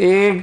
1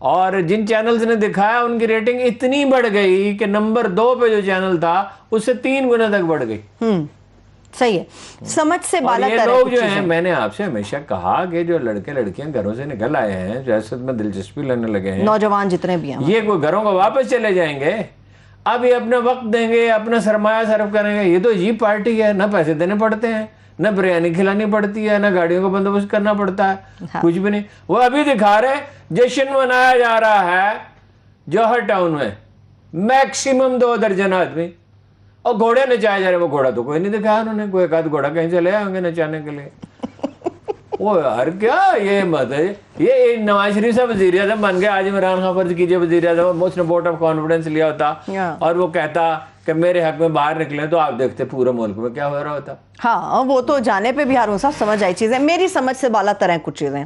اور جن چینلز نے دکھایا ان کی ریٹنگ اتنی بڑھ گئی کہ نمبر 2 پہ جو چینل تھا اس سے 3 گنا تک بڑھ گئی. صحیح ہے, سمجھ سے بالا یہ لوگ جو ہیں, میں نے آپ سے ہمیشہ کہا کہ جو لڑکے لڑکیاں گھروں سے نکل آئے ہیں, سیاست میں دلچسپی لینے لگے ہیں, نوجوان جتنے بھی ہیں, یہ کوئی گھروں کو واپس چلے جائیں گے, اب یہ اپنا وقت دیں گے, اپنا سرمایہ صرف کریں گے. یہ تو عجیب پارٹی ہے, نہ پیسے دینے پڑتے ہیں, نہ بریانی کھلانی پڑتی ہے, نہ گاڑیوں کا بندوبست کرنا پڑتا ہے, کچھ بھی نہیں. وہ ابھی دکھا رہے جشن منایا جا رہا ہے جوہر ٹاؤن میں, میکسیمم 2 درجن آدمی, اور گھوڑے نچائے جا رہے. وہ گھوڑا تو کوئی نہیں دکھایا انہوں نے, کوئی ایک آدھ گھوڑا کہیں سے لے آئے ہوں گے نچانے کے لیے. وہ یار کیا یہ مت ہے, یہ نواز شریف صاحب وزیر اعظم بن گیا, آج عمران خان فرض کیجیے وزیر اعظم, اس نے ووٹ آف کانفیڈنس لیا ہوتا اور وہ کہتا کہ میرے حق میں باہر نکلیں, تو آپ دیکھتے پورے ملک میں کیا ہو رہا ہوتا. ہاں وہ تو جانے پہ بھی ہارون صاحب سمجھ آئی چیزیں, میری سمجھ سے بالا تر ہیں کچھ چیزیں.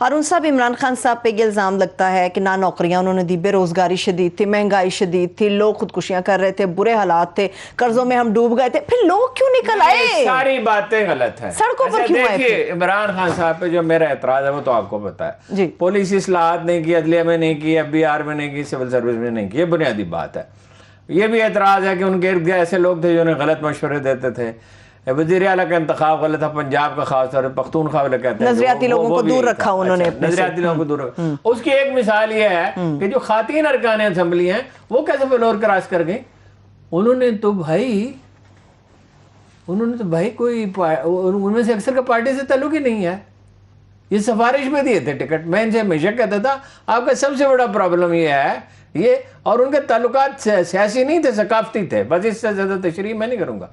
ہارون صاحب, عمران خان صاحب پہ یہ الزام لگتا ہے کہ نہ نوکریاں انہوں نے دی, بے روزگاری شدید تھی, مہنگائی شدید تھی, لوگ خودکشیاں کر رہے تھے, برے حالات تھے, قرضوں میں ہم ڈوب گئے تھے. پھر لوگ کیوں نکل آئے؟ ساری باتیں غلط ہیں, سڑکوں پر کیوں آئے؟ دیکھیے عمران خان صاحب پہ جو میرا اعتراض ہے وہ تو آپ کو پتا ہے جی, پولیس اصلاحات نہیں کی, عدلیہ میں نہیں کی, FBR میں نہیں کی, سول سروس میں نہیں کی, یہ بنیادی بات ہے. یہ بھی اعتراض ہے کہ ان کے ارد گرد ایسے لوگ تھے جو انہیں غلط مشورے دیتے تھے. وزیر اعلیٰ کا انتخاب غلط تھا, پنجاب کا خاص طور پر پختونخوا والے کہتے ہیں نظریاتی لوگوں کو دور رکھا انہوں نے, نظریاتی لوگوں کو دور رکھا. اس کی ایک مثال یہ ہے کہ جو خواتین ارکان اسمبلی ہیں وہ کیسے فلور کراس کر گئیں. انہوں نے تو بھائی کوئی ان میں سے اکثر کا پارٹی سے تعلق ہی نہیں ہے, یہ سفارش میں دیے تھے ٹکٹ. میں ان سے ہمیشہ کہتا تھا آپ کا سب سے بڑا پرابلم یہ ہے یہ, اور ان کے تعلقات سیاسی نہیں تھے, ثقافتی تھے. بس اس سے زیادہ تشریح میں نہیں کروں گا.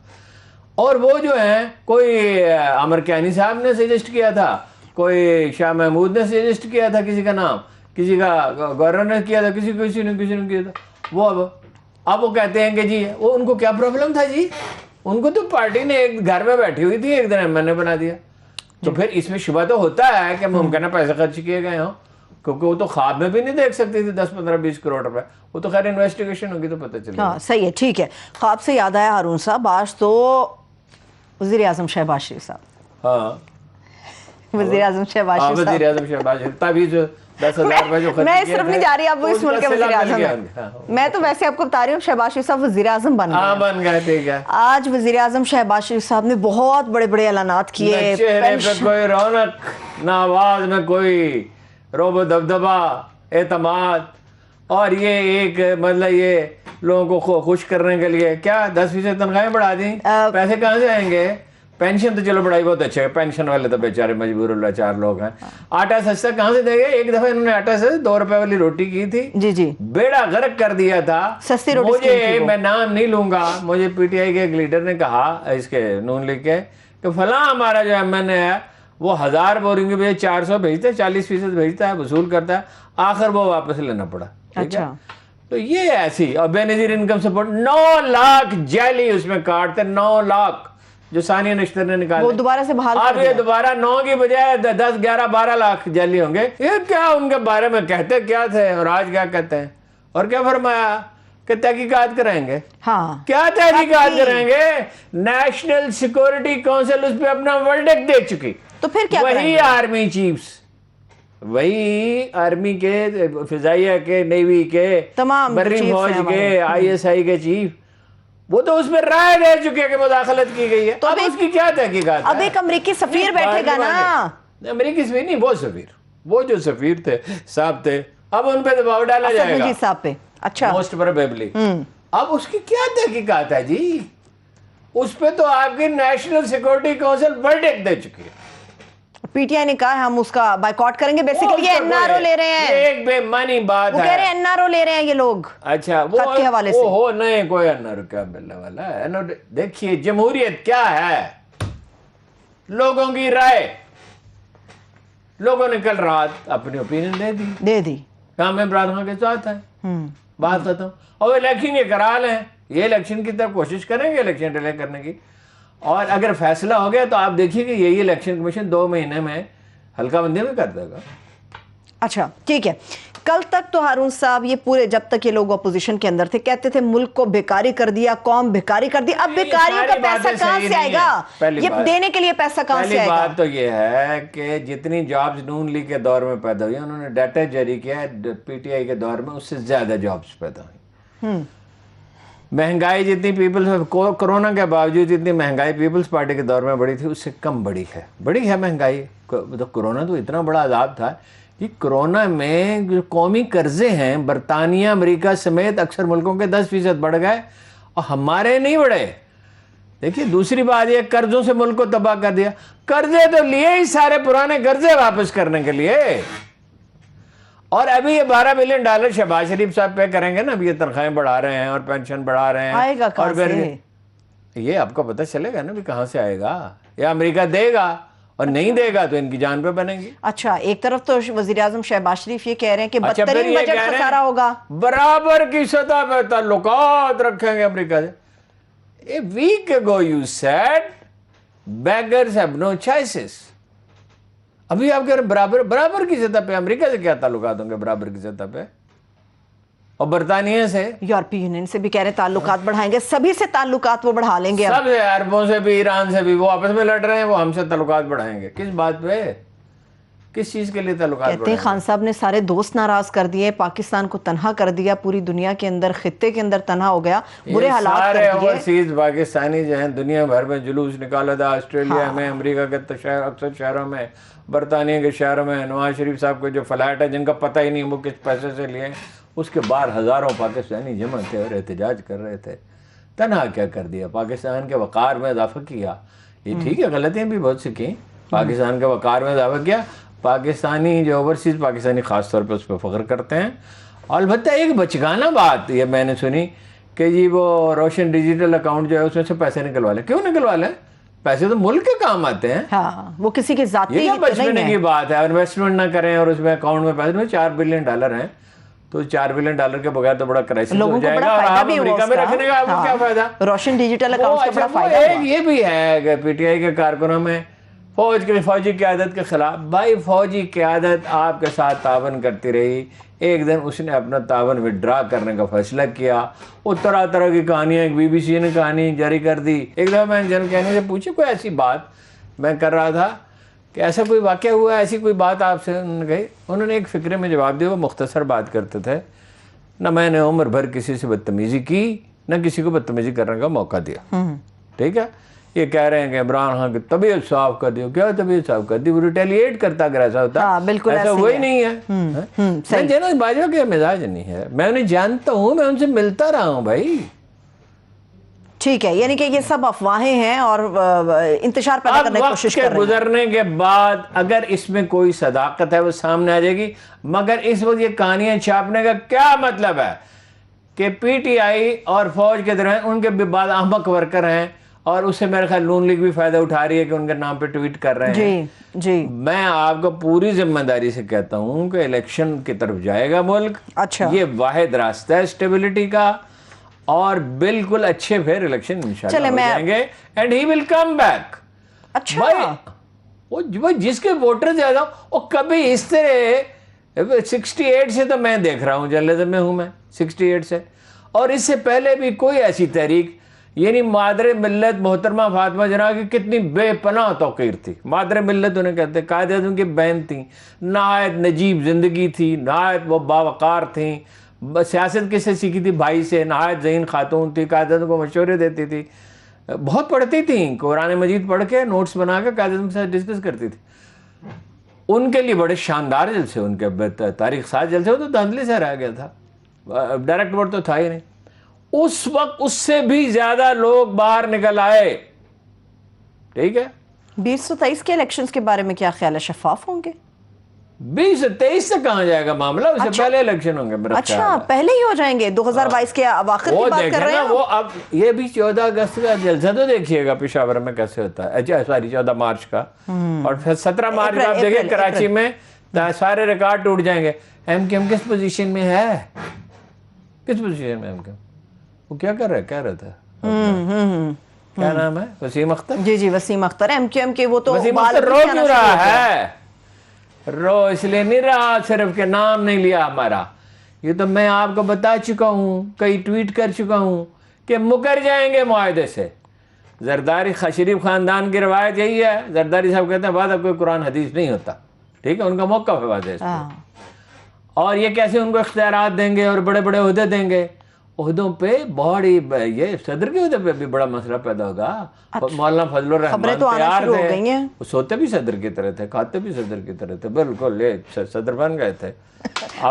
اور وہ جو ہیں, کوئی عمر کیانی صاحب نے سجیسٹ کیا تھا, کوئی شاہ محمود نے سجیسٹ کیا تھا کسی کا نام, کسی کا گورنر نے کیا تھا, کسی نے کیا تھا. وہ اب وہ کہتے ہیں کہ جی وہ ان کو کیا پرابلم تھا جی, ان کو تو پارٹی نے ایک گھر میں بیٹھی ہوئی تھی, ایک دن MLA بنا دیا. تو پھر اس میں شبہ تو ہوتا ہے کہ ممکنہ پیسے خرچ کیے گئے ہوں, کیونکہ وہ تو خواب میں بھی نہیں دیکھ سکتی تھی 10, 15, 20 کروڑ روپے. وہ تو خیر انویسٹیگیشن ہوگی تو پتہ چلے گا. ہاں صحیح ہے, ٹھیک ہے. خواب سے یاد آیا ہارون صاحب, آج تو وزیر اعظم شہباز شریف صاحب, ہاں وزیر اعظم شہباز شریف صاحب, وزیر اعظم شہباز شریف تعویذ 10,000 روپے جو خرچ میں صرف نہیں جا رہی اب اس ملک کے وزیر اعظم ہیں, میں تو ویسے آپ کو بتا رہی ہوں شہباز شریف صاحب وزیر اعظم بن گئے. ٹھیک ہے. آج وزیر اعظم شہباز شریف صاحب نے بہت بڑے بڑے اعلانات کیے, چہرے پہ کوئی رونق, نہ آواز میں کوئی روب و دبدبا, اعتماد, اور یہ ایک مطلب یہ لوگوں کو خوش کرنے کے لیے کیا 10% تنخواہیں بڑھا دیں. پیسے کہاں سے آئیں گے؟ پینشن تو چلو بڑھائی بہت اچھا ہے, پینشن والے تو بیچارے مجبور لاچار لوگ ہیں. آٹا سستا کہاں سے دے گئے؟ ایک دفعہ انہوں نے آٹا سے 2 روپے والی روٹی کی تھی, جی بیڑا غرق کر دیا تھا. سستی روٹی مجھے, میں نام نہیں لوں گا, مجھے PTI کے ایک لیڈر نے کہا, اس کے نون لیگ کے, کہ فلاں ہمارا جو MLA ہے وہ 1000 بورنگ کے بجائے 400 بھیجتا ہے, 40% بھیجتا ہے, وصول کرتا ہے, آخر وہ واپس لینا پڑا. اچھا, تو یہ ایسی. اور بے نظیر انکم سپورٹ 9 لاکھ جعلی اس میں کاٹتے, 9 لاکھ جو ثانیہ نشتر نے نکالے, وہ دوبارہ سے بحال اب یہ دوبارہ 9 کی بجائے 10, 11, 12 لاکھ جعلی ہوں گے. یہ کیا ان کے بارے میں کہتے کیا تھے اور آج کیا کہتے ہیں, اور کیا فرمایا کہ تحقیقات کرائیں گے. ہاں کیا تحقیقات کریں گے؟ نیشنل سیکورٹی کونسل اس پہ اپنا ورڈکٹ دے چکی. تو پھر کیا کریں گے؟ وہی آرمی چیفز, وہی آرمی کے, فضائیہ کے, نیوی کے, تمام بری فوج کے, ISI کے چیف, وہ تو اس میں رائے دے چکے کہ مداخلت کی گئی ہے. اب اس کی کیا تحقیقات؟ اب ایک امریکی سفیر بیٹھے گا نا. امریکی سفیر نہیں, وہ سفیر, وہ جو سفیر تھے صاحب تھے, اب ان پہ دباؤ ڈالا جائے گا صاحب پہ. اچھا, موسٹ پروبیبلی. اب اس کی کیا تحقیقات ہے جی؟ اس پہ تو آپ کی نیشنل سیکورٹی کونسل ورڈکٹ دے چکی ہے. PTI نے کہا ہم اس کا بائیکاٹ کریں گے. بیسیکلی یہ NRO لے رہے ہیں, ایک بے معنی بات ہے. وہ کہہ رہے ہیں NRO لے رہے ہیں یہ لوگ. اچھا, وہ خط کے حوالے سے. ہو نہیں, کوئی NRO کیا ملنے والا ہے. دیکھیے جمہوریت کیا ہے, لوگوں کی رائے. لوگوں نے کل رات اپنی اوپینین دے دی, کام عمران خان کے ساتھ ہے, بات ختم. اور الیکشن یہ کرا لیں, یہ الیکشن کی طرف کوشش کریں گے الیکشن ڈیلے کرنے کی, اور اگر فیصلہ ہو گیا تو آپ دیکھیے کہ یہی الیکشن کمیشن 2 مہینے میں حلقہ بندی میں کر دے گا. اچھا ٹھیک ہے, کل تک تو ہارون صاحب یہ پورے جب تک یہ لوگ اپوزیشن کے اندر تھے کہتے تھے ملک کو بیکاری کر دیا, قوم بیکاری کر دی. اب بیکاریوں کا پیسہ کہاں سے آئے گا؟ یہ دینے کے لیے پیسہ کہاں سے آئے گا؟ پہلی بات تو یہ ہے کہ جتنی جابز نون لیگ کے دور میں پیدا ہوئی, انہوں نے ڈیٹا جاری کیا ہے پی ٹی آئی کے دور میں اس سے زیادہ جابز پیدا ہوئی. مہنگائی جتنی پیپلز کرونا کے باوجود جتنی مہنگائی پیپلز پارٹی کے دور میں بڑی تھی اس سے کم بڑی ہے مہنگائی. کرونا تو اتنا بڑا عذاب تھا. یہ کرونا میں جو قومی قرضے ہیں برطانیہ امریکہ سمیت اکثر ملکوں کے 10% بڑھ گئے اور ہمارے نہیں بڑھے. دیکھیے دوسری بات یہ قرضوں سے ملک کو تباہ کر دیا. قرضے تو لیے ہی سارے پرانے قرضے واپس کرنے کے لیے, اور ابھی یہ $12 بلین شہباز شریف صاحب پے کریں گے نا. ابھی یہ تنخواہیں بڑھا رہے ہیں اور پینشن بڑھا رہے ہیں, آئے گا کہاں اور پھر سے؟ یہ آپ کو پتہ چلے گا نا بھی کہاں سے آئے گا. یا امریکہ دے گا اور نہیں دے گا تو ان کی جان پہ بنے گی. اچھا ایک طرف تو وزیراعظم شہباز شریف یہ کہہ رہے ہیں کہ بدترین بجٹ خسارہ ہوگا, برابر کی سطح پہ تعلقات رکھیں گے امریکہ سے. A week ago you said beggars have no choices. ابھی آپ کہہ رہے ہیں برابر کی سطح پہ امریکہ سے کیا تعلقات ہوں گے برابر کی سطح پہ, اور برطانیہ سے, یورپی یونین سے بھی کہہ رہے ہیں تعلقات بڑھائیں گے, سبھی سے تعلقات وہ بڑھا لیں گے. سب سے, عربوں سے بھی, ایران سے بھی, وہ آپس میں لڑ رہے ہیں, وہ ہم سے تعلقات بڑھائیں گے. کس بات پہ, کس چیز کے لیے تعلقات کہتے ہیں خان صاحب نے سارے دوست ناراض کر دیے, پاکستان کو تنہا کر دیا, پوری دنیا کے اندر خطے کے اندر تنہا ہو گیا, برے حالات کر دیے. سارے اوورسیز پاکستانی جو ہیں دنیا بھر میں جلوس نکالا تھا, آسٹریلیا میں, امریکہ کے اکثر شہروں میں, برطانیہ کے شہروں میں. نواز شریف صاحب کے جو فلیٹ ہے جن کا پتہ ہی نہیں وہ کس پیسے سے لیے, اس کے باہر ہزاروں پاکستانی جمع تھے اور احتجاج کر رہے تھے. تنہا کیا کر دیا, پاکستان کے وقار میں اضافہ کیا. یہ ٹھیک ہے, غلطیاں بھی بہت سی کی, پاکستان کے وقار میں اضافہ کیا. پاکستانی جو اوورسیز پاکستانی خاص طور پہ اس پہ فخر کرتے ہیں. البتہ ایک بچگانہ بات یہ میں نے سنی کہ جی وہ روشن ڈیجیٹل اکاؤنٹ جو ہے اس میں سے پیسے نکلوا لیں. کیوں نکلوا لیں؟ پیسے تو ملک کے کام آتے ہیں. ہاں وہ کسی کے ذاتی یہ بچپنے کی بات ہے. انویسٹمنٹ نہ کریں اور اس میں اکاؤنٹ میں پیسے, $4 بلین ہیں, تو $4 بلین کے بغیر تو بڑا کرائسس ہو جائے گا, اور آپ امریکہ میں رکھنے کا آپ کو کیا فائدہ. روشن ڈیجیٹل اکاؤنٹ کا بڑا فائدہ ہوا. یہ بھی ہے کہ پی ٹی آئی کے کارکنوں میں فوجی قیادت کے خلاف, بھائی فوجی قیادت آپ کے ساتھ تعاون کرتی رہی, ایک دن اس نے اپنا تعاون وڈرا کرنے کا فیصلہ کیا. وہ طرح طرح کی کہانیاں, ایک بی بی سی نے کہانی جاری کر دی. ایک دفعہ میں جن کہنے سے پوچھی کوئی ایسی بات میں کر رہا تھا کہ ایسا کوئی واقعہ ہوا, ایسی کوئی بات آپ سے, انہوں نے کہی. انہوں نے ایک فکرے میں جواب دیا, وہ مختصر بات کرتے تھے, نہ میں نے عمر بھر کسی سے بدتمیزی کی, نہ کسی کو بدتمیزی کرنے کا موقع دیا. ٹھیک ہے, یہ کہہ رہے ہیں کہ عمران خان کی طبیعت صاف کر دی. کیا طبیعت صاف کر دی؟ وہ ریٹیلیٹ کرتا اگر ایسا ہوتا. ایسا وہی نہیں ہے. میں جنرل باجوہ کے مزاج نہیں ہے, میں انہیں جانتا ہوں, میں ان سے ملتا رہا ہوں بھائی. ٹھیک ہے, یعنی کہ یہ سب افواہیں ہیں اور انتشار پیدا کرنے کی کوشش کر رہے ہیں. گزرنے کے بعد اگر اس میں کوئی صداقت ہے وہ سامنے آ جائے گی, مگر اس وقت یہ کہانیاں چھاپنے کا کیا مطلب ہے کہ پی ٹی آئی اور فوج کے درمیان ان کے بھی بعض احمق ورکر ہیں, اور اس سے میرے خیال نون لیگ بھی فائدہ اٹھا رہی ہے کہ ان کے نام پہ ٹویٹ کر رہے ہیں. جی میں آپ کو پوری ذمہ داری سے کہتا ہوں کہ الیکشن کی طرف جائے گا ملک. اچھا, یہ واحد راستہ ہے اسٹیبلٹی کا, اور بالکل اچھے پھر الیکشن انشاءاللہ ہو جائیں گے, and he will come back. اچھا وہ جس کے ووٹر زیادہ, وہ کبھی اس طرح 68 سے تو میں دیکھ رہا ہوں, جرنلزم میں ہوں میں 68 سے, اور اس سے پہلے بھی کوئی ایسی تحریک, یعنی مادر ملت محترمہ فاطمہ جناح کی کتنی بے پناہ توقیر تھی. مادر ملت انہیں کہتے ہیں, قائد اعظم کی بہن تھیں, نہایت نجیب زندگی تھی, نہایت وہ باوقار تھیں. سیاست کس سے سیکھی تھی؟ بھائی سے. نہایت ذہین خاتون تھی, قائد اعظم کو مشورے دیتی تھی, بہت پڑھتی تھیں, قرآن مجید پڑھ کے نوٹس بنا کے قائد اعظم کے ساتھ ڈسکس کرتی تھی. ان کے لیے بڑے شاندار جلسے, ان کے تاریخ ساز جلسے, وہ تو دھاندلی سے رہ گیا تھا, ڈائریکٹ ووٹ تو تھا ہی نہیں. اس وقت اس سے بھی زیادہ لوگ باہر نکل آئے. ٹھیک ہے, 2023 کے الیکشنز کے بارے میں کیا خیال ہے, شفاف ہوں گے؟ 2023 سے کہاں جائے گا معاملہ, اس سے پہلے الیکشن ہوں گے. اچھا پہلے ہی ہو جائیں گے, 2022 کے اواخر کی بات کر رہے ہیں وہ. اب یہ بھی 14 اگست کا جلسہ تو دیکھیے گا پشاور میں کیسے ہوتا ہے, 14 مارچ کا, اور پھر 17 مارچ کا آپ دیکھیں کراچی میں سارے ریکارڈ ٹوٹ جائیں گے. ایم کیو ایم کس پوزیشن میں ہے, کس پوزیشن میں ایم کیو ایم, وہ کیا کر رہا ہے, کیا رہتا ہے, کیا نام ہے, وسیم اختر. جی Wasim Akhtar, M Q M کے. وہ تو وسیم اختر رو کیوں رہا ہے, رو اس لیے نہیں رہا صرف کہ نام نہیں لیا ہمارا. یہ تو میں آپ کو بتا چکا ہوں, کئی ٹویٹ کر چکا ہوں کہ مکر جائیں گے معاہدے سے. زرداری شریف خاندان کی روایت یہی ہے, زرداری صاحب کہتے ہیں بعد اب کوئی قرآن حدیث نہیں ہوتا, ٹھیک ہے, ان کا موقف ہے واضح اس پہ. اور یہ کیسے ان کو اختیارات دیں گے اور بڑے بڑے عہدے دیں گے, عہدوں پہ بڑی, یہ صدر کے عہدے پہ بھی بڑا مسئلہ پیدا ہوگا. مولانا فضل الرحمان تیار تھے, وہ سوتے بھی صدر کی طرح تھے, کھاتے بھی صدر کی طرح تھے, بالکل یہ صدر بن گئے تھے.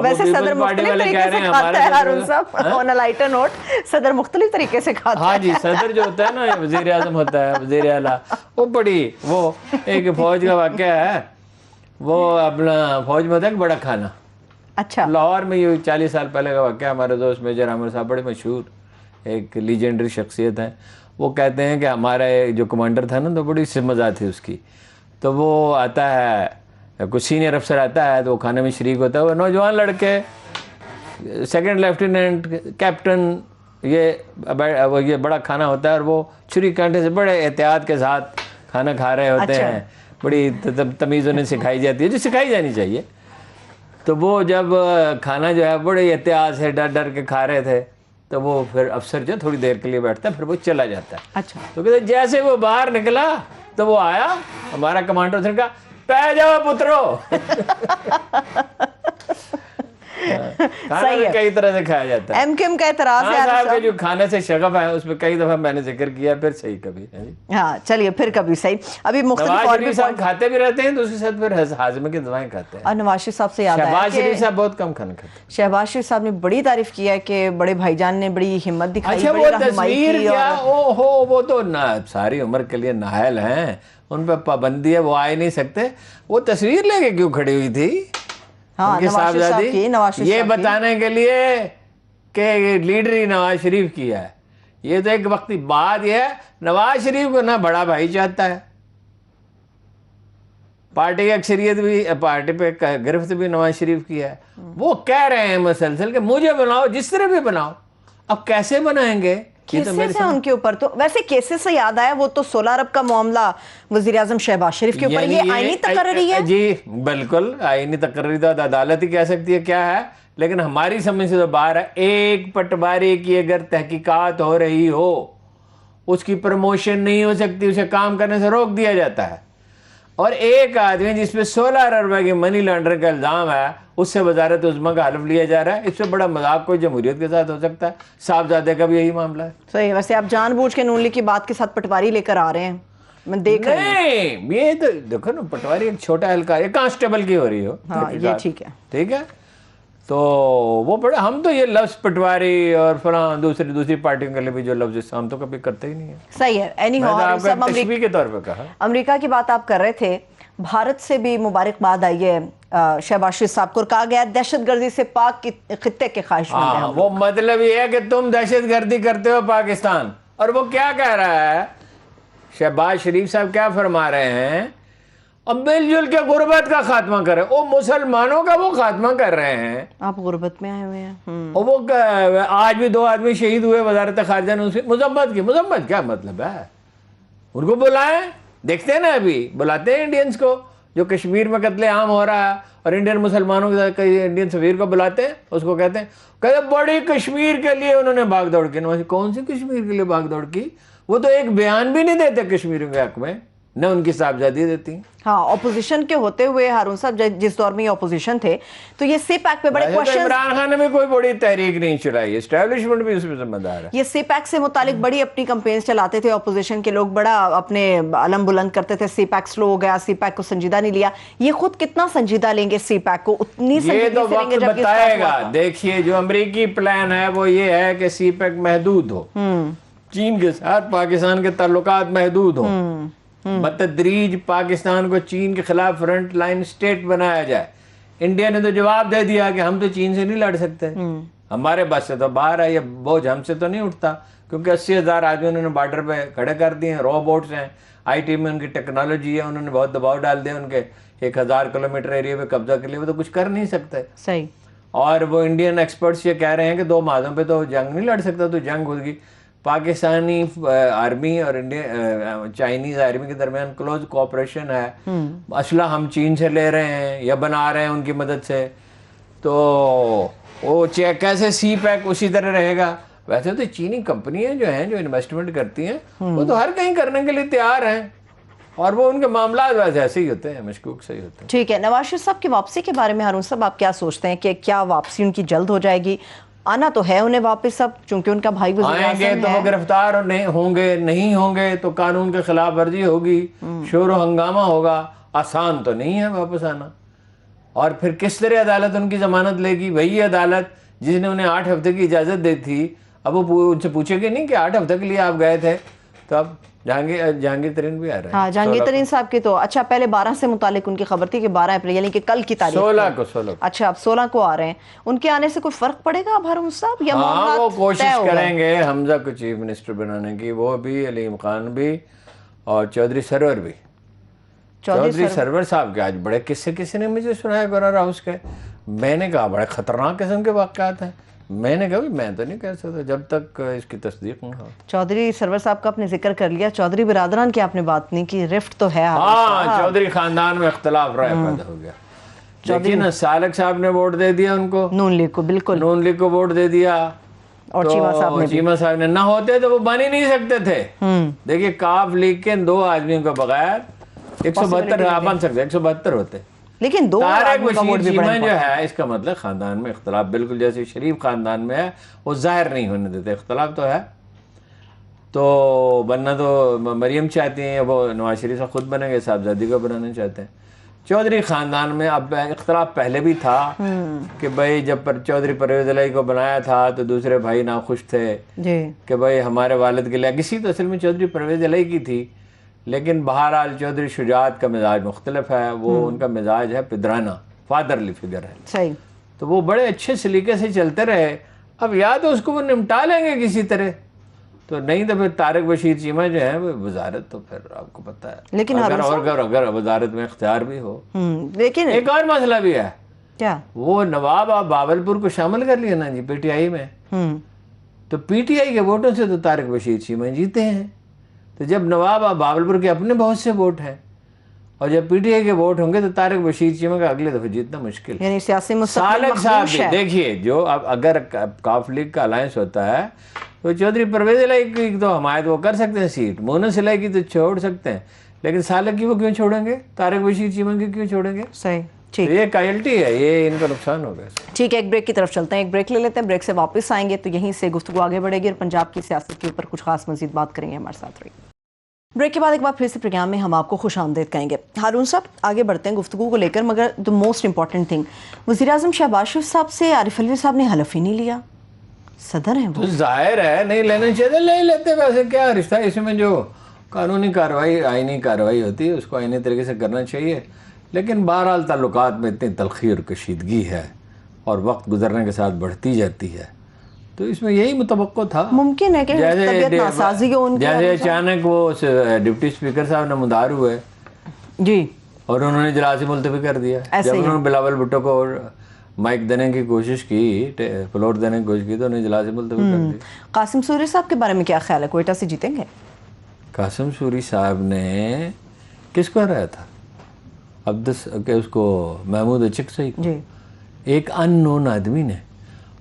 ویسے صدر مختلف طریقے سے کھاتا ہے ہارون صاحب, آن اے لائٹر نوٹ, صدر مختلف طریقے سے کھاتا ہے. ہاں جی, صدر جو ہوتا ہے نا وزیر اعظم ہوتا ہے, وزیر اعلیٰ, وہ بڑی, وہ ایک فوج کا واقعہ ہے, وہ اپنا فوج میں ہوتا ہے بڑا کھانا. اچھا, لاہور میں یہ 40 سال پہلے کا واقعہ, ہمارے دوست میجر عامر صاحب بڑے مشہور ایک لیجنڈری شخصیت ہیں, وہ کہتے ہیں کہ ہمارا جو کمانڈر تھا نا تو بڑی سمجھا تھی اس کی, تو وہ آتا ہے, کچھ سینئر افسر آتا ہے تو وہ کھانے میں شریک ہوتا ہے, وہ نوجوان لڑکے, سیکنڈ لیفٹیننٹ, کیپٹن, یہ بڑا کھانا ہوتا ہے, اور وہ چھری کانٹے سے بڑے احتیاط کے ساتھ کھانا کھا رہے ہوتے ہیں, بڑی تمیز انہیں سکھائی جاتی ہے جو سکھائی جانی چاہیے. تو وہ جب کھانا جو ہے بڑے احتیاط سے ڈر ڈر کے کھا رہے تھے, تو وہ پھر افسر جو تھوڑی دیر کے لیے بیٹھتا ہے, پھر وہ چلا جاتا ہے. اچھا, تو کہتے جیسے وہ باہر نکلا تو وہ آیا, ہمارا کمانڈر, اس نے کہا پہ جاؤ پترو. کھانا کئی طرح سے کھایا جاتا ہے. ایم کیو ایم کا اعتراض ہے صاحب کے جو کھانے سے شغف ہے اس پہ کئی دفعہ میں نے ذکر کیا, پھر صحیح کبھی. ہاں چلیے پھر کبھی صحیح. ابھی مختلف نواز شریف صاحب کھاتے بھی رہتے ہیں تو اس کے ساتھ پھر ہاضمے کی دوائیں کھاتے ہیں. اور نواز شریف صاحب سے یاد آیا شہباز شریف صاحب بہت کم کھانا کھاتے ہیں. شہباز شریف صاحب نے بڑی تعریف کی ہے کہ بڑے بھائی جان نے بڑی ہمت دکھائی. اچھا, وہ تصویر کیا, او ہو, وہ تو ساری عمر کے لیے نااہل ہیں, ان پہ پابندی ہے, وہ آ ہی نہیں سکتے. وہ تصویر لے کے کیوں کھڑی ہوئی تھی یہ بتانے کے لیے کہ لیڈری نواز شریف کی ہے. یہ تو ایک وقتی بات یہ ہے, نواز شریف کو نہ بڑا بھائی چاہتا ہے, پارٹی کی اکثریت بھی, پارٹی پہ گرفت بھی نواز شریف کی ہے. وہ کہہ رہے ہیں مسلسل کہ مجھے بناؤ, جس طرح بھی بناؤ. اب کیسے بنائیں گے؟ کیسز ہیں ان کے اوپر. تو ویسے کیسز سے یاد آیا, وہ تو 16 ارب کا معاملہ وزیر اعظم شہباز شریف کے اوپر, یہ آئینی تقرری ہے. جی بالکل آئینی تقرری, تو عدالت ہی کہہ سکتی ہے کیا ہے, لیکن ہماری سمجھ سے تو باہر ہے. ایک پٹواری کی اگر تحقیقات ہو رہی ہو, اس کی پروموشن نہیں ہو سکتی, اسے کام کرنے سے روک دیا جاتا ہے. اور ایک آدمی جس پہ 16 ارب روپے کی منی لانڈرنگ کا الزام ہے, اس سے وزارت عظمیٰ کا حلف لیا جا رہا ہے. اس سے بڑا مذاق کوئی جمہوریت کے ساتھ ہو سکتا ہے؟ صاحبزادے کا بھی یہی معاملہ ہے. صحیح. ویسے آپ جان بوجھ کے نون لیگ کی بات کے ساتھ پٹواری لے کر آ رہے ہیں, میں دیکھ رہی ہوں. نہیں, یہ تو دیکھو نا, پٹواری ایک چھوٹا ہلکا, ایک کانسٹیبل کی ہو رہی ہو, ہاں یہ ٹھیک ہے, ٹھیک ہے. تو وہ بڑا, ہم تو یہ لفظ پٹواری اور فلاں دوسری پارٹیوں کے لیے بھی جو لفظ ہم تو کبھی کرتے ہی نہیں ہیں. صحیح ہے. اینی ہاؤ, تشبیہ کے طور پہ کہا. امریکہ کی بات آپ کر رہے تھے, بھارت سے بھی مبارکباد آئی ہے شہباز شریف صاحب کو, اور کہا گیا دہشت گردی سے پاک خطے کے خواہش مند ہیں. وہ مطلب یہ ہے کہ تم دہشت گردی کرتے ہو پاکستان. اور وہ کیا کہہ رہا ہے شہباز شریف صاحب, کیا فرما رہے ہیں, اب مل جل کے غربت کا خاتمہ کریں. وہ مسلمانوں کا وہ خاتمہ کر رہے ہیں. آپ غربت میں آئے ہوئے ہیں. اور وہ آج بھی 2 آدمی شہید ہوئے, وزارت خارجہ نے اسے مذمت کی. مذمت کیا مطلب ہے؟ ان کو بلائیں, دیکھتے ہیں نا, ابھی بلاتے ہیں انڈینز کو, جو کشمیر میں قتل عام ہو رہا ہے, اور انڈین مسلمانوں کے انڈین سفیر کو بلاتے ہیں, اس کو کہتے ہیں بڑی کشمیر کے لیے انہوں نے بھاگ دوڑ کی. کون سی کشمیر کے لیے بھاگ دوڑ کی؟ وہ تو ایک بیان بھی نہیں دیتے کشمیریوں کے حق میں, نہ ان کی صاحبزادی دیتی. ہاں, اپوزیشن کے ہوتے ہوئے ہارون صاحب جس دور میں یہ اپوزیشن تھے, تو یہ سی پیک پہ بڑے کوشچن. عمران خان نے بھی کوئی بڑی تحریک نہیں چلائی, اسٹیبلشمنٹ بھی اس میں ذمہ دار ہے. یہ سی پیک سے متعلق بڑی اپنی کمپینز چلاتے تھے اپوزیشن کے لوگ, بڑا اپنے علم بلند کرتے تھے, سی پیک سلو ہو گیا, سی پیک کو سنجیدہ نہیں لیا. یہ خود کتنا سنجیدہ لیں گے سی پیک کو, اتنی سنجیدہ سے لیں گے جب بتائے گا. دیکھیے جو امریکی پلان ہے وہ یہ ہے کہ سی پیک محدود ہو, چین کے ساتھ پاکستان کے تعلقات محدود ہوں, بتدریج پاکستان کو چین کے خلاف فرنٹ لائن سٹیٹ بنایا جائے. انڈیا نے تو جواب دے دیا کہ ہم تو چین سے نہیں لڑ سکتے, ہمارے بس سے تو باہر ہے, یہ بوجھ ہم سے تو نہیں اٹھتا, کیونکہ 80,000 آدمی انہوں نے بارڈر پہ کھڑے کر دیے ہیں, روبوٹس ہیں, آئی ٹی میں ان کی ٹیکنالوجی ہے, انہوں نے بہت دباؤ ڈال دیا ان کے 1000 کلومیٹر ایریا پہ قبضہ کے لیے, وہ تو کچھ کر نہیں سکتے. صحیح. اور وہ انڈین ایکسپرٹس یہ کہہ رہے ہیں کہ 2 محاذوں پہ تو جنگ نہیں لڑ سکتا, تو جنگ ہوگی. پاکستانی آرمی اور چائنیز آرمی کے درمیان کلوز کوآپریشن ہے. اسلحہ ہم چین سے لے رہے ہیں یا بنا رہے ہیں ان کی مدد سے, تو وہ کیسے سی پیک اسی طرح رہے گا. ویسے تو چینی کمپنیاں جو ہیں جو انویسٹمنٹ کرتی ہیں وہ تو ہر کہیں کرنے کے لیے تیار ہیں, اور وہ ان کے معاملات ویسے ایسے ہی ہوتے ہیں, مشکوک سے ہی ہوتے ہیں. ٹھیک ہے, نواز شریف صاحب کی واپسی کے بارے میں ہارون صاحب آپ کیا سوچتے ہیں کہ کیا واپسی ان کی جلد ہو جائے گی؟ آنا تو ہے انہیں واپس اب, چونکہ ان کا بھائی وزیر آئیں اعظم گے تو وہ گرفتار ہوں گے, نہیں ہوں گے تو قانون کے خلاف ورزی ہوگی, شور و ہنگامہ ہوگا. آسان تو نہیں ہے واپس آنا. اور پھر کس طرح عدالت ان کی ضمانت لے گی؟ وہی عدالت جس نے انہیں 8 ہفتے کی اجازت دی تھی, اب وہ ان سے پوچھے گے نہیں کہ 8 ہفتے کے لیے آپ گئے تھے. تو اب جہانگیر ترین بھی آ رہے ہیں. ہاں, جہانگیر ترین صاحب کی تو اچھا پہلے 12 سے متعلق ان کی خبر تھی کہ 12 اپریل یعنی کہ کل کی تاریخ 16 اچھا اب 16 کو آ رہے ہیں. ان کے آنے سے کوئی فرق پڑے گا اب ہارون صاحب یا ہاں, وہ طے کوشش ہوگا؟ کریں گے حمزہ کو چیف منسٹر بنانے کی, وہ بھی, علیم خان بھی, اور چودھری سرور بھی. چودھری سرور صاحب کے آج بڑے قصے کسی نے مجھے سنایا گورنر ہاؤس کے. میں نے کہا بڑے خطرناک قسم کے واقعات ہیں. میں نے کہا میں تو نہیں کہہ سکتا جب تک اس کی تصدیق نہ ہو. چودھری سرور صاحب کا آپ نے ذکر کر لیا, چودھری برادران کی آپ نے بات نہیں کی, رفٹ تو ہے. ہاں, چودھری خاندان میں اختلاف رائے پیدا ہو گیا. لیکن سالک صاحب نے ووٹ دے دیا ان کو, نون لیگ کو, بالکل نون لیگ کو ووٹ دے دیا, اور چیمہ صاحب نے. نہ ہوتے تو وہ بن ہی نہیں سکتے تھے. دیکھیے کاف لیگ کے 2 آدمیوں کے بغیر 172 آپ بن سکتے, 172 ہوتے. لیکن 2 طارق بشیر چیمہ جو ہے, اس کا مطلب خاندان میں اختلاف, بالکل جیسے شریف خاندان میں ہے, وہ ظاہر نہیں ہونے دیتے. اختلاف تو ہے. تو بننا تو مریم چاہتی ہیں, وہ نواز شریف سے خود بنیں گے, صاحبزادی کو بنانا چاہتے ہیں. چودھری خاندان میں اب اختلاف پہلے بھی تھا کہ بھائی جب چودھری پرویز الہی کو بنایا تھا تو دوسرے بھائی ناخوش تھے کہ بھائی ہمارے والد کے لیگیسی تو اصل میں چودھری پرویز الہی کی تھی, لیکن بہرحال چودھری شجاعت کا مزاج مختلف ہے. وہ ان کا مزاج ہے پدرانہ, فادرلی فگر ہے. صحیح. تو وہ بڑے اچھے سلیقے سے چلتے رہے. اب یا تو اس کو وہ نمٹا لیں گے کسی طرح, تو نہیں تو پھر طارق بشیر چیمہ جو ہے وہ وزارت, تو پھر آپ کو پتہ ہے, لیکن اگر وزارت میں اختیار بھی ہو. لیکن ایک اور مسئلہ بھی ہے, کیا وہ نواب آپ باولپور کو شامل کر لیا نا جی پی ٹی آئی میں, تو پی ٹی آئی کے ووٹوں سے تو طارق بشیر چیمہ جیتے ہیں. تو جب نواب آپ باولپور کے اپنے بہت سے ووٹ ہیں, اور جب پی ٹی آئی کے ووٹ ہوں گے تو طارق بشیر چیمہ کا اگلے دفعہ جیتنا مشکل. یعنی سیاسی مستقبل سالک صاحب دیکھیے, جو اب اگر کاف لیگ کا الائنس ہوتا ہے تو چودھری پرویز الہی کی تو حمایت وہ کر سکتے ہیں سیٹ, مونس الہی کی تو چھوڑ سکتے ہیں, لیکن سالک کی وہ کیوں چھوڑیں گے, طارق بشیر چیمہ کی کیوں چھوڑیں گے؟ صحیح. ٹھیک, یہ کائلٹی ہے, یہ ان کا نقصان ہوگا. ٹھیک ہے, ایک بریک کی طرف چلتے ہیں, ایک بریک لے لیتے ہیں, بریک سے واپس آئیں گے تو یہیں سے گفتگو آگے بڑھے گی اور پنجاب کی سیاست کے اوپر کچھ خاص مزید بات کریں گے. ہمارے ساتھ رہیے. بریک کے بعد ایک بار پھر سے پروگرام میں ہم آپ کو خوش آمدید کہیں گے. ہارون صاحب آگے بڑھتے ہیں گفتگو کو لے کر, مگر دا موسٹ امپورٹنٹ تھنگ, وزیر اعظم شہباز شریف صاحب سے عارف الوی صاحب نے حلف ہی نہیں لیا. صدر ہیں وہ, ظاہر ہے نہیں لینا چاہیے, نہیں لیتے. ویسے کیا رشتہ اس میں, جو قانونی کارروائی آئینی کارروائی ہوتی ہے اس کو آئینی طریقے سے کرنا چاہیے. لیکن بہرحال تعلقات میں اتنی تلخی اور کشیدگی ہے اور وقت گزرنے کے ساتھ بڑھتی جاتی ہے, تو اس میں یہی متوقع تھا. ممکن ہے کہ طبیعت ناسازی ہو ان کی, جیسے اچانک وہ ڈپٹی اسپیکر صاحب نمودار ہوئے جی, اور انہوں نے اجلاس ملتوی کر دیا. جب انہوں نے بلاول بھٹو کو مائک دینے کی کوشش کی, فلور دینے کی کوشش کی, تو انہیں اجلاس ملتوی کر دیا. قاسم سوری صاحب کے بارے میں کیا خیال ہے, کوئٹہ سے جیتیں گے؟ قاسم سوری صاحب نے کس کو ہرایا تھا؟ کہ اس کو محمود اچک کو, ایک ان نون آدمی نے,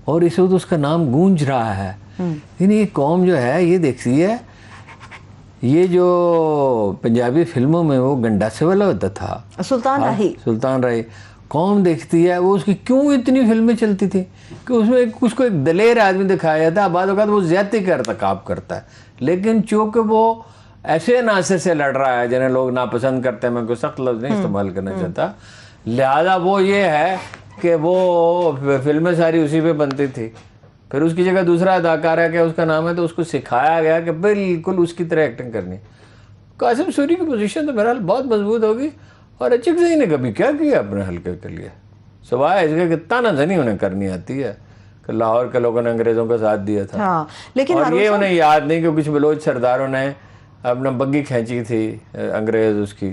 اور اس وقت اس کا نام گونج رہا ہے. یعنی یہ قوم جو ہے یہ دیکھتی ہے, یہ جو پنجابی فلموں میں وہ گنڈاسے والا ہوتا تھا سلطان راہی, قوم دیکھتی ہے وہ اس کی کیوں اتنی فلمیں چلتی تھی کہ اس میں اس کو ایک دلیر آدمی دکھایا جاتا ہے. بعض اوقات وہ زیادتی کا ارتکاب کرتا ہے, لیکن چونکہ وہ ایسے عناصر سے لڑ رہا ہے جنہیں لوگ ناپسند کرتے ہیں, میں کوئی سخت لفظ نہیں استعمال کرنا چاہتا, لہذا وہ یہ ہے کہ وہ فلمیں ساری اسی پہ بنتی تھی. پھر اس کی جگہ دوسرا اداکار ہے کہ اس کا نام ہے, تو اس کو سکھایا گیا کہ بالکل اس کی طرح ایکٹنگ کرنی. قاسم سوری کی پوزیشن تو بہرحال بہت مضبوط ہوگی, اور اچک زئی نے کبھی کیا کیا اپنے حلقے کے لیے, سوائے اس کے تانا زنی انہیں کرنی آتی ہے کہ لاہور کے لوگوں نے انگریزوں کا ساتھ دیا تھا. لیکن اور یہ انہیں یاد نہیں کہ کچھ بلوچ سرداروں نے اپنا بگی کھینچی تھی انگریز اس کی.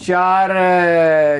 4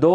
2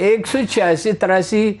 186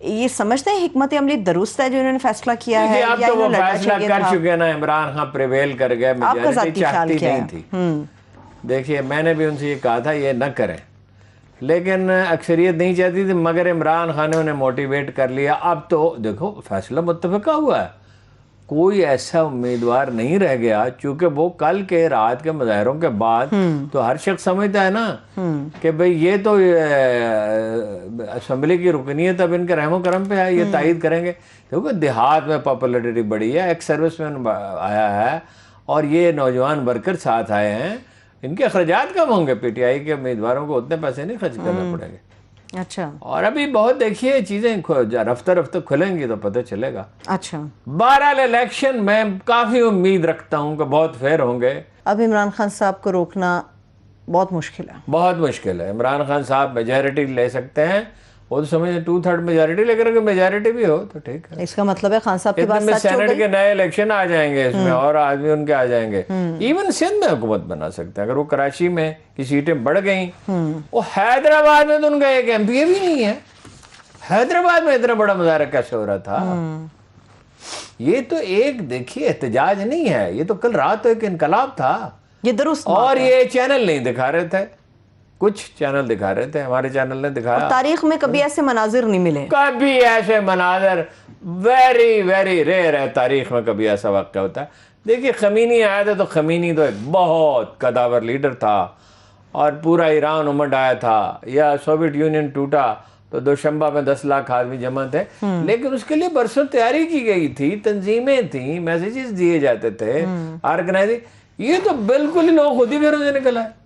یہ سمجھتے ہیں حکمت عملی درست ہے جو انہوں نے فیصلہ کیا ہے اب یا تو وہ انہوں لڑنا فیصلہ چاہیے کر تھا؟ چکے نا، عمران خان پریویل کر گئے، آپ کا ذاتی میجارٹی خیال چاہتی کیا نہیں تھی. دیکھیے میں نے بھی ان سے یہ کہا تھا یہ نہ کریں، لیکن اکثریت نہیں چاہتی تھی، مگر عمران خان نے انہیں موٹیویٹ کر لیا. اب تو دیکھو فیصلہ متفقہ ہوا ہے، کوئی ایسا امیدوار نہیں رہ گیا، چونکہ وہ کل کے رات کے مظاہروں کے بعد تو ہر شخص سمجھتا ہے نا کہ بھئی یہ تو اسمبلی کی رکنیت اب ان کے رحم و کرم پہ ہے، یہ تائید کریں گے. دیکھو دیہات میں پاپولیرٹی بڑی ہے، ایک سروس مین آیا ہے اور یہ نوجوان ورکر ساتھ آئے ہیں، ان کے اخراجات کم ہوں گے، پی ٹی آئی کے امیدواروں کو اتنے پیسے نہیں خرچ کرنے پڑیں گے. اچھا اور ابھی بہت دیکھیے چیزیں رفتہ رفتہ کھلیں گی تو پتہ چلے گا. اچھا. بہرحال الیکشن میں کافی امید رکھتا ہوں کہ بہت فیئر ہوں گے. اب عمران خان صاحب کو روکنا بہت مشکل ہے. بہت مشکل ہے. عمران خان صاحب میجارٹی لے سکتے ہیں، وہ تو سمجھیں 2/3 میجارٹی، لیکن اگر میجارٹی بھی ہو تو ٹھیک ہے. اس کا مطلب ہے خان صاحب کی بات اتنے میں سچ ہو سینٹ گئی. کے نئے الیکشن آ جائیں گے، اس میں اور آدمی ان کے آ جائیں گے. ایون سندھ میں حکومت بنا سکتے ہیں اگر وہ کراچی میں کی سیٹیں بڑھ گئیں. وہ حیدرآباد میں تو ان کا ایک ایم پی اے بھی نہیں ہے. حیدرآباد میں اتنا بڑا مظاہرہ کیسے ہو رہا تھا؟ یہ تو ایک دیکھیے احتجاج نہیں ہے، یہ تو کل رات تو ایک انقلاب تھا. یہ درست اور یہ چینل نہیں دکھا رہے تھے، کچھ چینل دکھا رہے تھے، ہمارے چینل نے دکھایا. تاریخ میں کبھی ایسے مناظر نہیں ملے. کبھی ایسے مناظر ویری ویری ریئر ہے، تاریخ میں کبھی ایسا واقعہ ہوتا ہے. دیکھیے خمینی آیا تھا تو خمینی تو ایک بہت قداور لیڈر تھا اور پورا ایران امڈ آیا تھا، یا سوویت یونین ٹوٹا تو دوشنبہ میں 10 لاکھ آدمی جمع تھے، لیکن اس کے لیے برسوں تیاری کی گئی تھی، تنظیمیں تھیں، میسیجز دیے جاتے تھے، آرگنائزنگ. یہ تو بالکل ہی لوگ خود ہی بے روزے نکل آئے.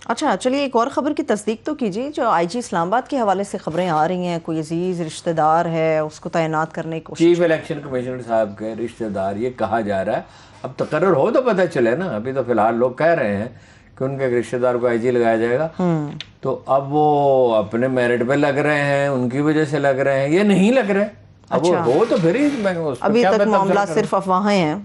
اچھا چلیے ایک اور خبر کی تصدیق تو کیجیے، جو آئی جی اسلام آباد کے حوالے سے خبریں آ رہی ہیں، کوئی عزیز رشتہ دار ہے اس کو تعینات کرنے کی کوشش. چیف الیکشن کمیشنر صاحب کے رشتہ دار، یہ کہا جا رہا ہے، اب تقرر ہو تو پتہ چلے نا. ابھی تو فی الحال لوگ کہہ رہے ہیں کہ ان کے ایک رشتہ دار کو آئی جی لگایا جائے گا. تو اب وہ اپنے میرٹ پہ لگ رہے ہیں، ان کی وجہ سے لگ رہے ہیں، یہ نہیں لگ رہے. اب وہ ہو تو پھر ہی میں اس پہ ابھی کیا تک معاملات صرف افواہیں ہیں،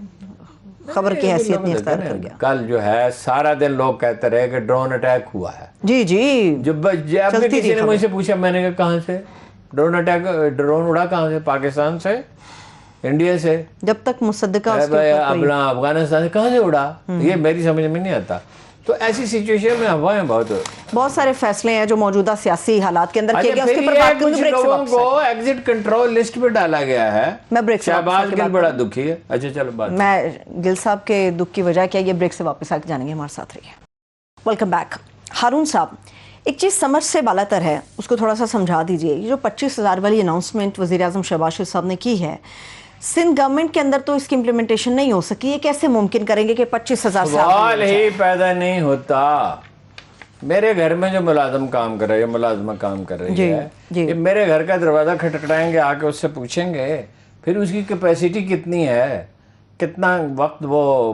خبر کی حیثیت نہیں اختیار کر گیا. کل جو ہے سارا دن لوگ کہتے رہے کہ ڈرون اٹیک ہوا ہے. جی جی جب بھی کسی نے مجھ سے پوچھا، میں نے کہا کہاں سے ڈرون اٹیک، ڈرون اڑا کہاں سے؟ پاکستان سے، انڈیا سے. جب تک مصدقہ اس کے اوپر کوئی اپنا افغانستان سے کہاں سے اڑا؟ یہ میری سمجھ میں نہیں آتا. تو ایسی سچویشن میں ہوائیں بہت سارے فیصلے ہیں جو موجودہ سیاسی حالات کے اندر کیے گئے، اس پھر کے اوپر بات کروں کچھ گے. بریک سے لوگوں واپس کو ایگزٹ کنٹرول لسٹ پہ ڈالا گیا ہے. میں بریک سے شہباز گل بڑا دکھی ہے. اچھا چلو بات میں گل صاحب کے دکھ کی وجہ کیا، یہ بریک سے واپس آ کے جانیں گے. ہمارے ساتھ رہیے. Welcome back. ہارون صاحب، ایک چیز سمجھ سے بالا تر ہے، اس کو تھوڑا سا سمجھا دیجئے. یہ جو 25,000 والی اناؤنسمنٹ وزیر اعظم شہباز شریف صاحب نے کی ہے، سندھ گورنمنٹ کے اندر تو اس کی امپلیمنٹیشن نہیں ہو سکی. یہ کیسے ممکن کریں گے کہ 25,000 سوال ہی پیدا نہیں ہوتا. میرے گھر میں جو ملازم کام کر رہے ہے، ملازمہ کام کر رہی ہے، یہ میرے گھر کا دروازہ کھٹکھٹائیں گے، آ کے اس سے پوچھیں گے پھر اس کی کیپیسٹی کتنی ہے، کتنا وقت وہ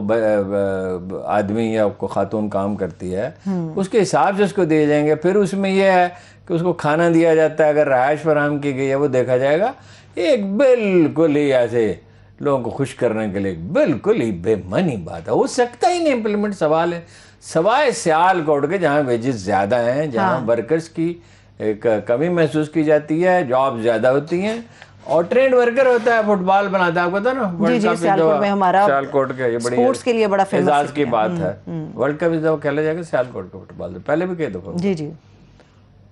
آدمی یا خاتون کام کرتی ہے، اس کے حساب سے اس کو دیے جائیں گے. پھر اس میں یہ ہے کہ اس کو کھانا دیا جاتا ہے، اگر رہائش فراہم کی گئی ہے وہ دیکھا جائے گا. ایک بالکل ہی ایسے لوگوں کو خوش کرنے کے لیے بالکل ہی بے معنی بات ہے. ہو سکتا ہی نہیں امپلیمنٹ. سوال ہے سوائے سیال کوٹ کے جہاں ویجز زیادہ ہیں، جہاں ورکرز کی ایک کمی محسوس کی جاتی ہے، جاب زیادہ ہوتی ہیں، اور ٹرینڈ ورکر ہوتا ہے، فٹ بال بناتا ہے. آپ پتا نا ورلڈ کپ سیالکوٹ میں ہمارا سیال کوٹ کے، یہ بڑی سپورٹس کے لیے بڑا فیمس اعزاز کی بات ہے. ورلڈ کپ اس دفعہ کھیلا جائے گا سیال کوٹ کا فٹ بال، پہلے بھی کئی دفعہ. جی جی.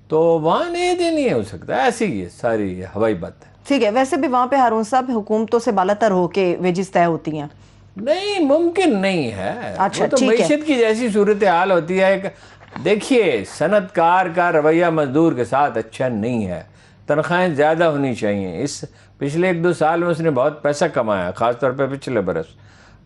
تو وہاں نہیں ہو سکتا. ایسی ہی ساری ہوائی بات ہے. ٹھیک ہے. ویسے بھی وہاں پہ ہارون صاحب حکومتوں سے بالا تر ہو کے ویجز طے ہوتی ہیں. نہیں، ممکن نہیں ہے. اچھا وہ تو معیشت کی جیسی صورتحال ہوتی ہے. دیکھیے صنعت کار کا رویہ مزدور کے ساتھ اچھا نہیں ہے. تنخواہیں زیادہ ہونی چاہیے. اس پچھلے 1-2 سال میں اس نے بہت پیسہ کمایا، خاص طور پہ پچھلے برس.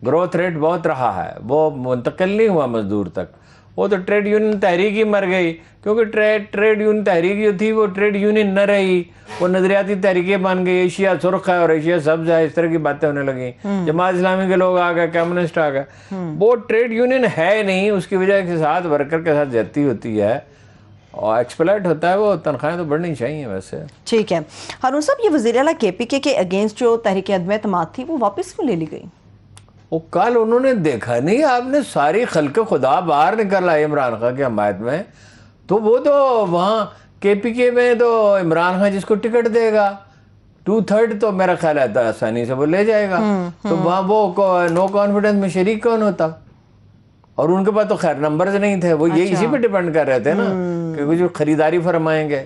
گروتھ ریٹ بہت رہا ہے، وہ منتقل نہیں ہوا مزدور تک. وہ تو ٹریڈ یونین تحریک ہی مر گئی، کیونکہ ٹریڈ یونین تحریک جو تھی وہ ٹریڈ یونین نہ رہی، وہ نظریاتی تحریکیں بن گئی. ایشیا سرخ ہے اور ایشیا سبز ہے، اس طرح کی باتیں ہونے لگیں. جماعت اسلامی کے لوگ آ گئے، کمیونسٹ آ گئے. وہ ٹریڈ یونین ہے نہیں. اس کی وجہ کے ساتھ ورکر کے ساتھ زیادتی ہوتی ہے اور ایکسپلائٹ ہوتا ہے. وہ تنخواہیں تو بڑھنی چاہیے ویسے. ٹھیک ہے. ہارون صاحب، یہ وزیر اعلیٰ کے پی کے اگینسٹ جو تحریک عدم اعتماد تھی وہ واپس کیوں لے لی گئی؟ وہ کل انہوں نے دیکھا نہیں، آپ نے ساری خلق خدا باہر نکل آئی عمران خان کی حمایت میں. تو وہ تو وہاں کے پی کے میں تو عمران خان جس کو ٹکٹ دے گا 2/3 تو میرا خیال ہے آسانی سے وہ لے جائے گا. تو وہاں وہ نو کانفیڈنس میں شریک کون ہوتا؟ اور ان کے پاس تو خیر نمبرز نہیں تھے, وہ یہ اسی پہ ڈیپینڈ کر رہے تھے نا کہ جو خریداری فرمائیں گے.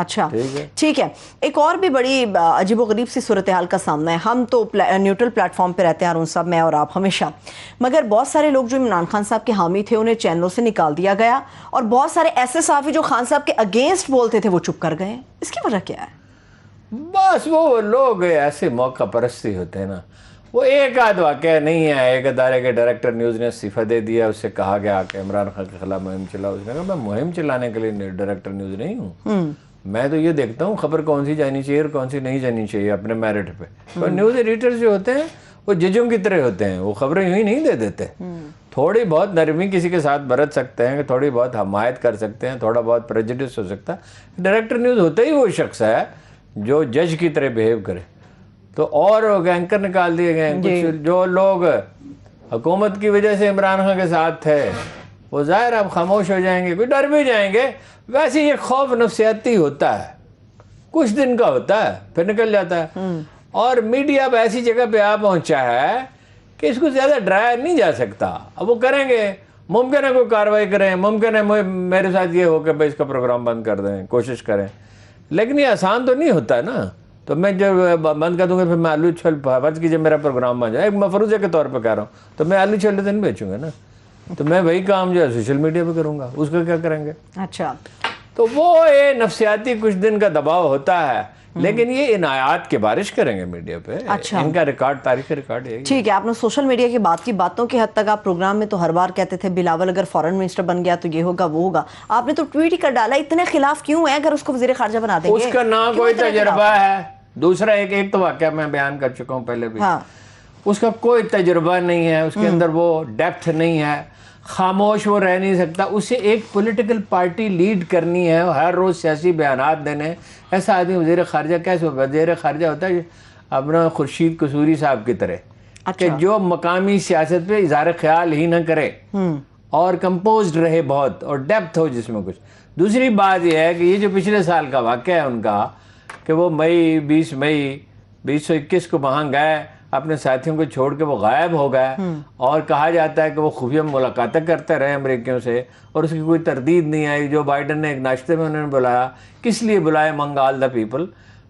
اچھا ٹھیک ہے. ایک اور بھی بڑی عجیب و غریب سی صورتحال کا سامنا ہے. ہم تو نیوٹرل پلیٹ فارم پہ رہتے ہیں ہارون صاحب, میں اور آپ ہمیشہ, مگر بہت سارے لوگ جو عمران خان صاحب کے حامی تھے انہیں چینلوں سے نکال دیا گیا, اور بہت سارے ایسے صحافی جو خان صاحب کے اگینسٹ بولتے تھے وہ چپ کر گئے. اس کی وجہ کیا ہے؟ بس وہ لوگ ایسے موقع پرستی ہوتے ہیں نا. وہ ایک آدھ واقعہ نہیں ہے, ایک ادارے کے ڈائریکٹر نیوز نے استعفیٰ دے دیا, اس سے کہا گیا کہ عمران خان کے خلاف مہم چلاؤ. اس نے کہا میں مہم چلانے کے لیے ڈائریکٹر نیوز نہیں ہوں, میں تو یہ دیکھتا ہوں خبر کون سی جانی چاہیے اور کون سی نہیں جانی چاہیے اپنے میرٹ پہ. اور نیوز ایڈیٹرز جو ہوتے ہیں وہ ججوں کی طرح ہوتے ہیں, وہ خبریں یوں ہی نہیں دے دیتے. تھوڑی بہت نرمی کسی کے ساتھ برت سکتے ہیں, تھوڑی بہت حمایت کر سکتے ہیں, تھوڑا بہت پریجڈس ہو سکتا ہے. ڈائریکٹر نیوز ہوتا ہی وہ شخص ہے جو جج کی طرح بیہیو کرے. تو اور اینکر نکال دیے گئے ہیں. کچھ جو لوگ حکومت کی وجہ سے عمران خان کے ساتھ تھے وہ ظاہر اب خاموش ہو جائیں گے, کوئی ڈر بھی جائیں گے. ویسے یہ خوف نفسیاتی ہوتا ہے, کچھ دن کا ہوتا ہے, پھر نکل جاتا ہے. اور میڈیا اب ایسی جگہ پہ آ پہنچا ہے کہ اس کو زیادہ ڈرایا نہیں جا سکتا. اب وہ کریں گے, ممکن ہے کوئی کارروائی کریں, ممکن ہے میرے ساتھ یہ ہو کہ بھائی اس کا پروگرام بند کر دیں, کوشش کریں, لیکن یہ آسان تو نہیں ہوتا ہے نا. تو میں جب بند کر دوں گا پھر میں آلو چھول, فرض کیجیے میرا پروگرام بن جائے, ایک مفروضے کے طور پہ کہہ رہا ہوں, تو میں آلو چھولے تو نہیں بیچوں گا نا. تو میں وہی کام جو ہے سوشل میڈیا پہ کروں گا, اس کا کیا کریں گے؟ اچھا, تو وہ یہ نفسیاتی کچھ دن کا دباؤ ہوتا ہے, لیکن یہ عنایات کی بارش کریں گے میڈیا پہ. ان کا ریکارڈ, تاریخی ریکارڈ ہے. ٹھیک ہے, آپ نے سوشل میڈیا کی بات کی, باتوں کی حد تک آپ پروگرام میں تو ہر بار کہتے تھے بلاول اگر فورن منسٹر بن گیا تو یہ ہوگا وہ ہوگا. آپ نے تو ٹویٹ ہی کر ڈالا, اتنے خلاف کیوں ہیں اگر اس کو وزیر خارجہ بنا دیں گے؟ اس کا نہ کوئی تجربہ ہے. دوسرا ایک تو واقعہ میں بیان کر چکا ہوں پہلے بھی, اس کا کوئی تجربہ نہیں ہے, اس کے اندر وہ ڈیپتھ نہیں ہے, خاموش وہ رہ نہیں سکتا. اسے ایک پولیٹیکل پارٹی لیڈ کرنی ہے, ہر روز سیاسی بیانات دینے. ایسا آدمی وزیر خارجہ کیسے ہوگا؟ وزیر خارجہ ہوتا ہے اپنا خورشید قصوری صاحب کی طرح, کہ جو مقامی سیاست پہ اظہار خیال ہی نہ کرے اور کمپوزڈ رہے بہت, اور ڈیپتھ ہو جس میں کچھ. دوسری بات یہ ہے کہ یہ جو پچھلے سال کا واقعہ ہے ان کا, کہ وہ 20 مئی 2021 کو وہاں گئے, اپنے ساتھیوں کو چھوڑ کے وہ غائب ہو گئے, اور کہا جاتا ہے کہ وہ خفیہ ملاقاتیں کرتے رہے امریکیوں سے, اور اس کی کوئی تردید نہیں آئی. جو بائیڈن نے ایک ناشتے میں انہوں نے بلایا, کس لیے بلایا؟ امنگ آل دا پیپل.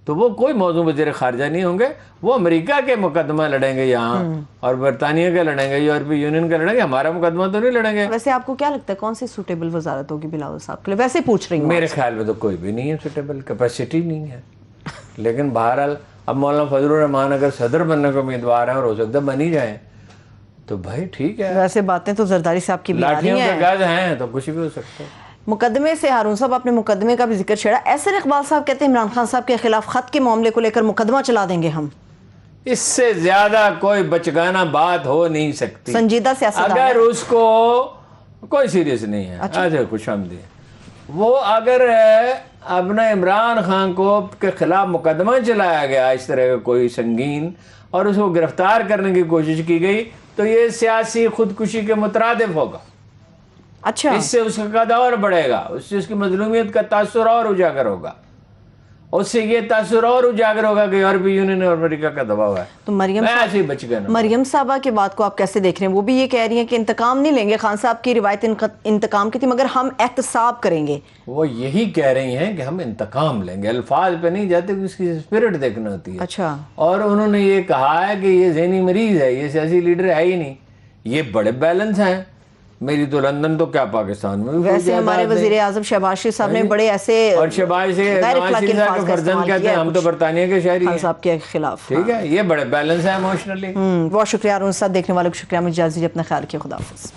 تو وہ کوئی موضوع وزیر خارجہ نہیں ہوں گے, وہ امریکہ کے مقدمہ لڑیں گے یہاں, اور برطانیہ کے لڑیں گے, یورپی یونین کا لڑیں گے, ہمارا مقدمہ تو نہیں لڑیں گے. ویسے آپ کو کیا لگتا ہے کون سی سوٹیبل وزارت ہوگی بلاول صاحب کے لیے؟ ویسے پوچھ رہی ہوں. میرے خیال میں تو کوئی بھی نہیں ہے سوٹیبل, کیپیسٹی نہیں ہے. لیکن بہرحال اب مولانا فضل الرحمان اگر صدر بننے کو امیدوار ہیں اور ہو سکتا ہے بن ہی جائیں تو بھائی ٹھیک ہے. ویسے باتیں تو زرداری صاحب کی بھی آ رہی ہیں, لاٹھیوں کے گز ہیں تو کچھ بھی ہو سکتا ہے. مقدمے سے ہارون صاحب آپ نے مقدمے کا بھی ذکر چھیڑا. احسن اقبال صاحب کہتے ہیں عمران خان صاحب کے خلاف خط کے معاملے کو لے کر مقدمہ چلا دیں گے ہم. اس سے زیادہ کوئی بچگانہ بات ہو نہیں سکتی. سنجیدہ سیاست اگر اس کو کوئی سیریس نہیں ہے, اچھا خوش آمدید, وہ اگر اپنا عمران خان کو کے خلاف مقدمہ چلایا گیا اس طرح کا کوئی سنگین, اور اس کو گرفتار کرنے کی کوشش کی گئی, تو یہ سیاسی خودکشی کے مترادف ہوگا. اچھا, اس سے اس کا قد اور بڑھے گا, اس سے اس کی مظلومیت کا تاثر اور اجاگر ہوگا, اس سے یہ تاثر اور اجاگر ہوگا کہ یورپی یونین اور امریکہ کا دباؤ ہے. تو مریم صاحبہ کی بات کو آپ کیسے دیکھ رہے ہیں؟ وہ بھی یہ کہہ رہی ہیں کہ انتقام نہیں لیں گے, خان صاحب کی روایت انتقام کی تھی, مگر ہم احتساب کریں گے. وہ یہی کہہ رہی ہیں کہ ہم انتقام لیں گے, الفاظ پہ نہیں جاتے, اس کی اسپرٹ دیکھنا ہوتی ہے. اچھا, اور انہوں نے یہ کہا ہے کہ یہ ذہنی مریض ہے, یہ سیاسی لیڈر ہے ہی نہیں. یہ بڑے بیلنس ہیں. میری تو لندن تو کیا پاکستان میں. ویسے ہمارے وزیر اعظم شہباز شریف صاحب نے بڑے ایسے, اور شہباز شریف صاحب کے فرزند کہتے ہیں ہم تو برطانیہ کے شہری ہیں خان صاحب کے خلاف. ٹھیک ہے, یہ بڑے بیلنس ہے ایموشنلی. بہت شکریہ ہارون صاحب. دیکھنے والوں کو شکریہ. مجھے اجازت دیجیے, اپنا خیال رکھیے. خدا حافظ.